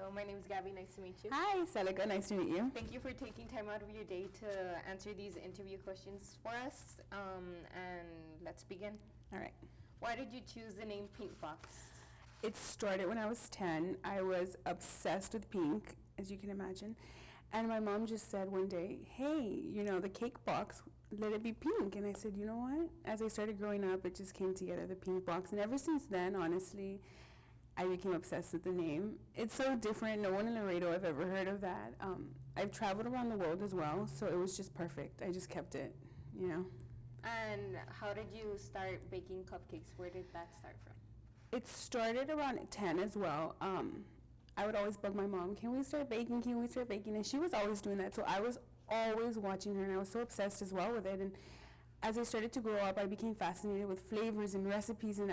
Hello, my name is Gabby. Nice to meet you. Hi, Celica. Nice to meet you. Thank you for taking time out of your day to answer these interview questions for us. And let's begin. All right. Why did you choose the name Pink Box? It started when I was 10. I was obsessed with pink, as you can imagine. And my mom just said one day, hey, the cake box, let it be pink. And I said, you know what? As I started growing up, it just came together, the Pink Box. And ever since then, honestly, I became obsessed with the name. It's so different. No one in Laredo I've ever heard of that. I've traveled around the world as well, so it was just perfect. I just kept it, And how did you start baking cupcakes? Where did that start from? It started around 10 as well. I would always bug my mom, can we start baking? And she was always doing that, so I was always watching her, and I was so obsessed as well with it. And as I started to grow up, I became fascinated with flavors and recipes, and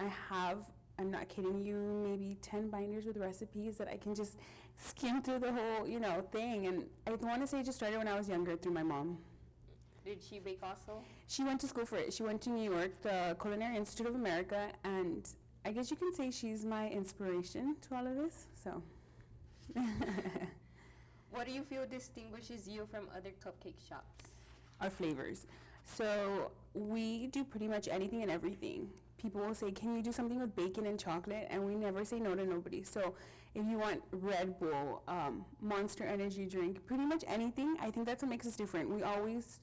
I'm not kidding you, maybe 10 binders with recipes that I can just skim through the whole, thing. And I want to say it just started when I was younger through my mom. Did she bake also? She went to school for it. She went to New York, the Culinary Institute of America, and I guess you can say she's my inspiration to all of this, so. What do you feel distinguishes you from other cupcake shops? Our flavors. So we do pretty much anything and everything. People will say, can you do something with bacon and chocolate? And we never say no to nobody. So if you want Red Bull, Monster Energy drink, pretty much anything, I think that's what makes us different. We always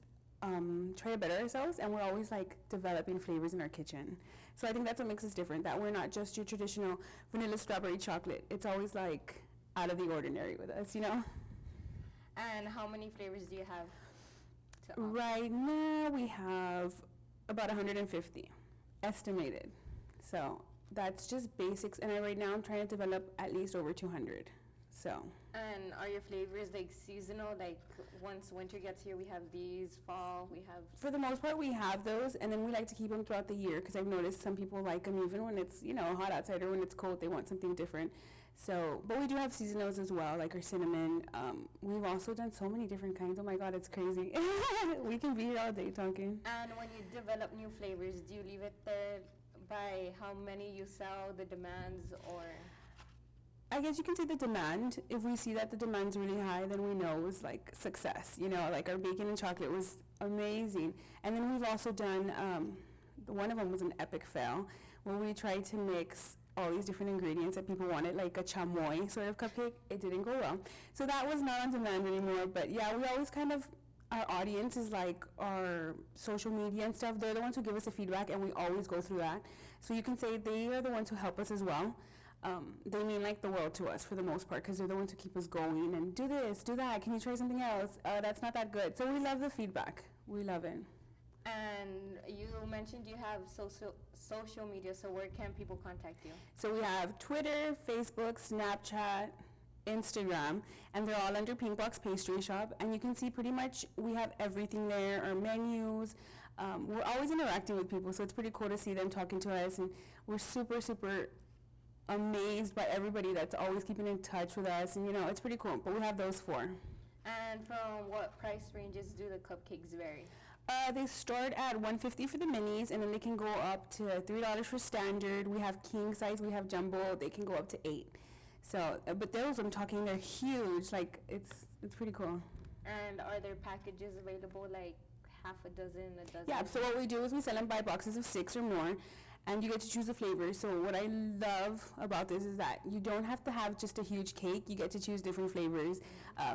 try to better ourselves, and we're always developing flavors in our kitchen. So I think that's what makes us different, that we're not just your traditional vanilla strawberry chocolate. It's always out of the ordinary with us, And how many flavors do you have to offer? Right now we have about 150 estimated. So that's just basics, and right now I'm trying to develop at least over 200. So. And are your flavors seasonal? Once winter gets here, we have these, fall, we have... For the most part, we have those, and then we like to keep them throughout the year, because I've noticed some people like them even when it's, hot outside, or when it's cold, they want something different. So, but we do have seasonals as well, like our cinnamon. We've also done so many different kinds. Oh my God, it's crazy. We can be here all day talking. And when you develop new flavors, do you leave it there by how many you sell, the demands, or... I guess you can say the demand. If we see that the demand's really high, then we know it's success. Our bacon and chocolate was amazing. And then we've also done, one of them was an epic fail, where we tried to mix all these different ingredients that people wanted, like a chamoy sort of cupcake. It didn't go well. So that was not on demand anymore. But yeah, we always our audience is our social media and stuff. They're the ones who give us the feedback, and we always go through that. So you can say they are the ones who help us as well. They mean the world to us for the most part, because they're the ones who keep us going and do this, do that, can you try something else? That's not that good. So we love the feedback. We love it. And you mentioned you have social media, so where can people contact you? So we have Twitter, Facebook, Snapchat, Instagram, and they're all under Pink Box Pastry Shop, and you can see pretty much we have everything there, our menus. We're always interacting with people, so it's pretty cool to see them talking to us, and we're super, super amazed by everybody that's always keeping in touch with us, and it's pretty cool. But we have those 4. And from what price ranges do the cupcakes vary? They start at $150 for the minis, and then they can go up to $3 for standard. We have king size, we have jumbo. They can go up to $8. So, but those I'm talking, they're huge. It's pretty cool. And are there packages available, half a dozen, a dozen? Yeah, so what we do is we sell them by boxes of 6 or more, and you get to choose a flavor. So what I love about this is that you don't have to have just a huge cake. You get to choose different flavors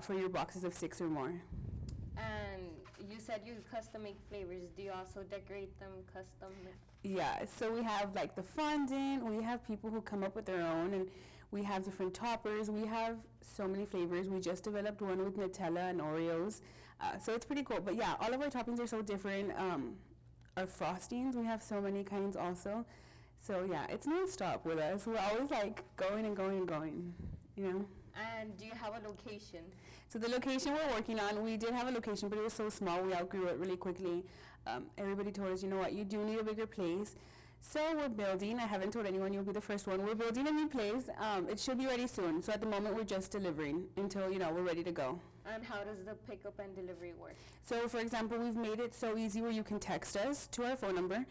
for your boxes of 6 or more. And you said you custom make flavors. Do you also decorate them custom? Yeah, so we have the fondant. We have people who come up with their own, and we have different toppers. We have so many flavors. We just developed one with Nutella and Oreos, so it's pretty cool. But yeah, all of our toppings are so different. Our frostings, we have so many kinds also. So yeah, it's non-stop with us. We're always going and going and going, And do you have a location? So the location we're working on, we did have a location, but it was so small, we outgrew it really quickly. Everybody told us, you know what, you do need a bigger place. So we're building. I haven't told anyone, you'll be the first one. We're building a new place. It should be ready soon. So at the moment, we're just delivering until, we're ready to go. And how does the pickup and delivery work? So for example, we've made it so easy where you can text us to our phone number,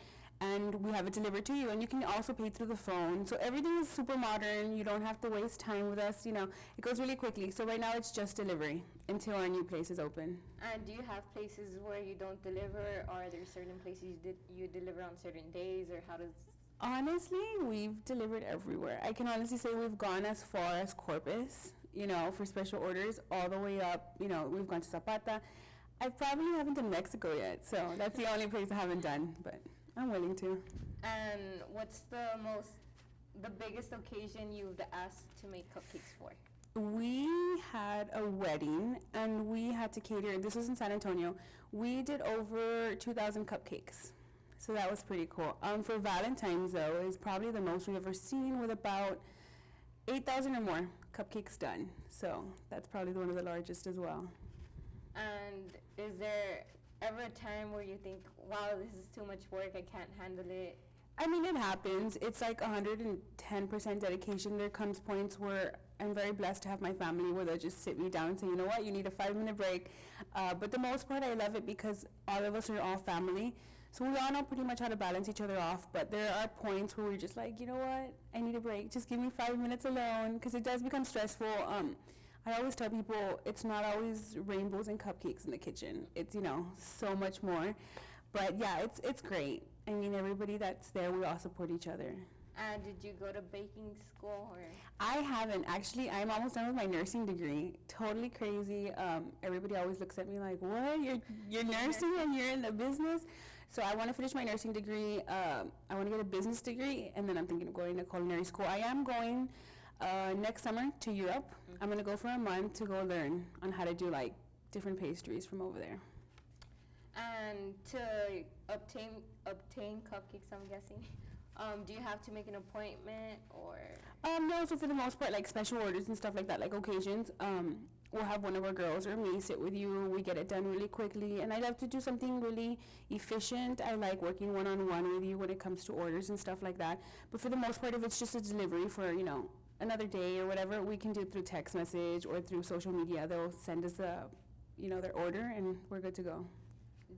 and we have it delivered to you, and you can also pay through the phone. So everything is super modern. You don't have to waste time with us. It goes really quickly. So right now it's just delivery until our new place is open. And do you have places where you don't deliver, or are there certain places you deliver on certain days, or how does... Honestly, we've delivered everywhere. I can honestly say we've gone as far as Corpus, for special orders, all the way up. We've gone to Zapata. I probably haven't done Mexico yet, so that's the only place I haven't done, but I'm willing to. And what's the biggest occasion you've asked to make cupcakes for? We had a wedding, and we had to cater. This was in San Antonio. We did over 2,000 cupcakes. So that was pretty cool. For Valentine's, though, is probably the most we've ever seen, with about 8,000 or more cupcakes done. So that's probably one of the largest as well. And is there ever a time where you think, wow, this is too much work, I can't handle it? I mean, it happens. It's like 110% dedication. There comes points where I'm very blessed to have my family where they'll just sit me down and say, you know what, you need a 5-minute break. But the most part, I love it because all of us are all family. So we all know pretty much how to balance each other off, but there are points where we're just like, you know what, I need a break. Just give me 5 minutes alone, because it does become stressful. I always tell people it's not always rainbows and cupcakes in the kitchen. It's, so much more. But yeah, it's great. I mean, everybody that's there, we all support each other. And did you go to baking school, or? I haven't. Actually, I'm almost done with my nursing degree. Totally crazy. Everybody always looks at me like, what? You're nursing and you're in the business? So I want to finish my nursing degree. I want to get a business degree, and then I'm thinking of going to culinary school. I am going next summer to Europe. Mm-hmm. I'm going to go for a month to go learn on how to do different pastries from over there. And to obtain cupcakes, I'm guessing, do you have to make an appointment, or? No, so for the most part, special orders and stuff like that, occasions, we'll have one of our girls or me sit with you. We get it done really quickly, and I love to do something really efficient. I like working one-on-one with you when it comes to orders and stuff like that. But for the most part, if it's just a delivery for, another day or whatever, we can do it through text message or through social media. They'll send us their order, and we're good to go.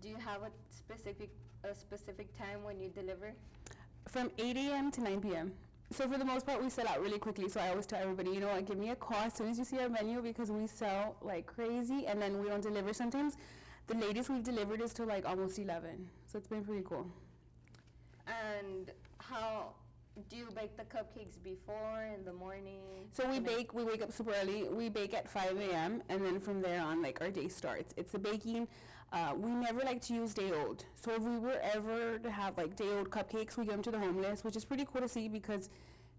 Do you have a specific time when you deliver? From 8 a.m. to 9 p.m. So for the most part, we sell out really quickly. So I always tell everybody, you know what, give me a call as soon as you see our menu, because we sell like crazy, and then we don't deliver. Sometimes the latest we've delivered is to almost 11. So it's been pretty cool. And how do you bake the cupcakes before, in the morning? So we wake up super early. We bake at 5 a.m. and then from there on, our day starts. It's the baking. We never like to use day old. So if we were ever to have day old cupcakes, we give them to the homeless, which is pretty cool to see because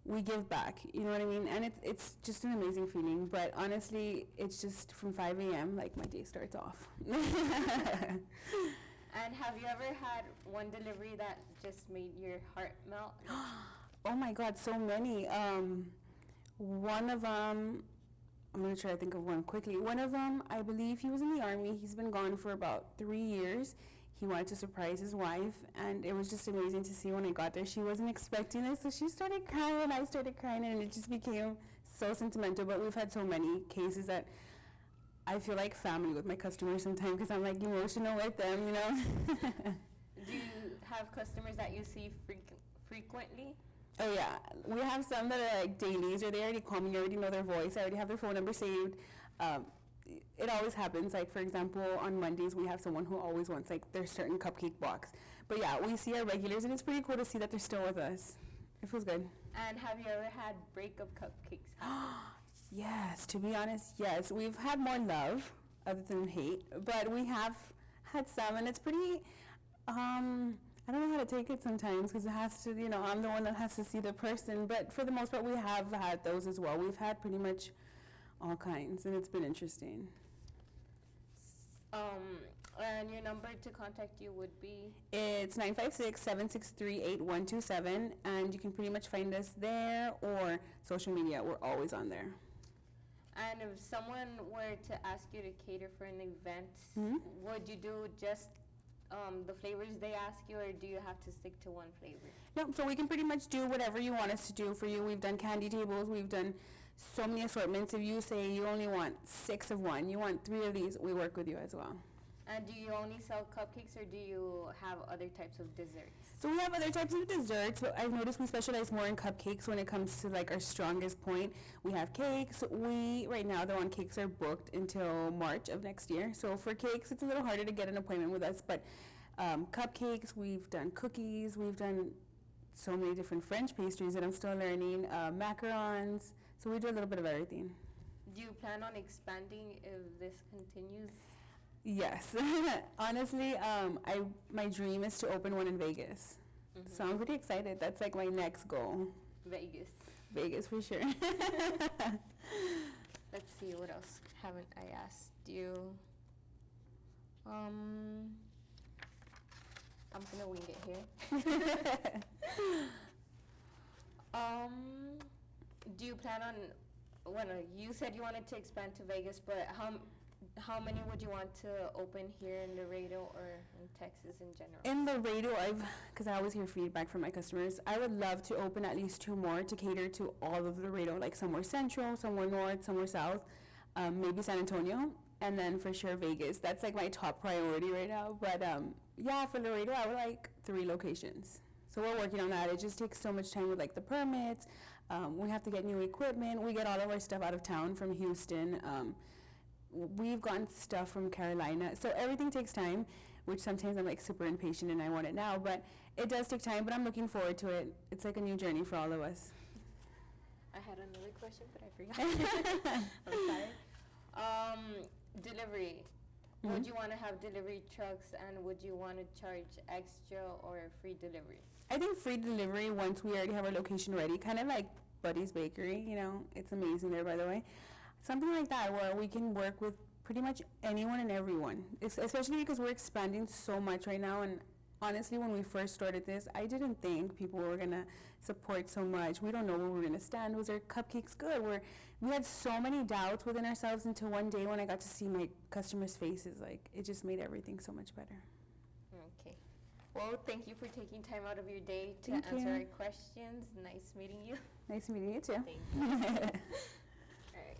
we give back, you know what I mean? And it's just an amazing feeling. But honestly, it's just from 5 a.m. my day starts off. And have you ever had one delivery that just made your heart melt? Oh my God, so many. One of them, I'm going to try to think of one quickly. One of them, I believe he was in the Army. He's been gone for about 3 years. He wanted to surprise his wife, and it was just amazing to see when I got there. She wasn't expecting it, so she started crying, and I started crying, and it just became so sentimental. But we've had so many cases that I feel like family with my customers sometimes because I'm emotional with them, you know? Do you have customers that you see frequently? Oh yeah, we have some that are dailies, or they already call me, I already know their voice, I already have their phone number saved. It always happens, for example, on Mondays we have someone who always wants their certain cupcake box. But yeah, we see our regulars, and it's pretty cool to see that they're still with us. It feels good. And have you ever had breakup cupcakes happen? Yes, to be honest, yes. We've had more love other than hate, but we have had some, and it's pretty, I don't know how to take it sometimes because it has to, I'm the one that has to see the person. But for the most part, we have had those as well. We've had pretty much all kinds, and it's been interesting. And your number to contact you would be? It's 956-763-8127, and you can pretty much find us there or social media. We're always on there. And if someone were to ask you to cater for an event, would you do just the flavors they ask you, or do you have to stick to one flavor? No, so we can pretty much do whatever you want us to do for you. We've done candy tables, we've done so many assortments. If you say you only want 6 of one, you want 3 of these, we work with you as well. And do you only sell cupcakes or do you have other types of desserts? So we have other types of desserts, but I've noticed we specialize more in cupcakes when it comes to like our strongest point. We have cakes. Right now, the one cakes are booked until March of next year. So for cakes, it's a little harder to get an appointment with us, but cupcakes, we've done cookies, we've done so many different French pastries that I'm still learning, macarons. So we do a little bit of everything. Do you plan on expanding if this continues? Yes. Honestly, my dream is to open one in Vegas. Mm-hmm. So I'm pretty excited. That's like my next goal. Vegas. Vegas for sure. Let's see, what else haven't I asked you? I'm gonna wing it here. Do you plan on, well, you said you wanted to expand to Vegas, but how many would you want to open here in Laredo or in Texas in general? In Laredo, because I always hear feedback from my customers, I would love to open at least 2 more to cater to all of Laredo, like somewhere central, somewhere north, somewhere south, maybe San Antonio, and then for sure Vegas. That's like my top priority right now. But yeah, for Laredo, I would like 3 locations. So we're working on that. It just takes so much time with like the permits. We have to get new equipment. We get all of our stuff out of town from Houston. We've gotten stuff from Carolina. So everything takes time, which sometimes I'm like super impatient and I want it now, but it does take time, but I'm looking forward to it. It's like a new journey for all of us. I had another question, but I forgot. I'm sorry. Delivery. Mm-hmm. Would you want to have delivery trucks, and would you want to charge extra or free delivery? I think free delivery once we already have our location ready, kind of like Buddy's Bakery, you know, it's amazing there, by the way. Something like that where we can work with pretty much anyone and everyone, especially because we're expanding so much right now. And honestly, when we first started this, I didn't think people were going to support so much. We don't know where we're going to stand. Was our cupcakes good? We had so many doubts within ourselves until one day when I got to see my customers' faces. Like, it just made everything so much better. Okay. Well, thank you for taking time out of your day to Thank answer you. our questions. Nice meeting you. Nice meeting you too. Thank you. All right.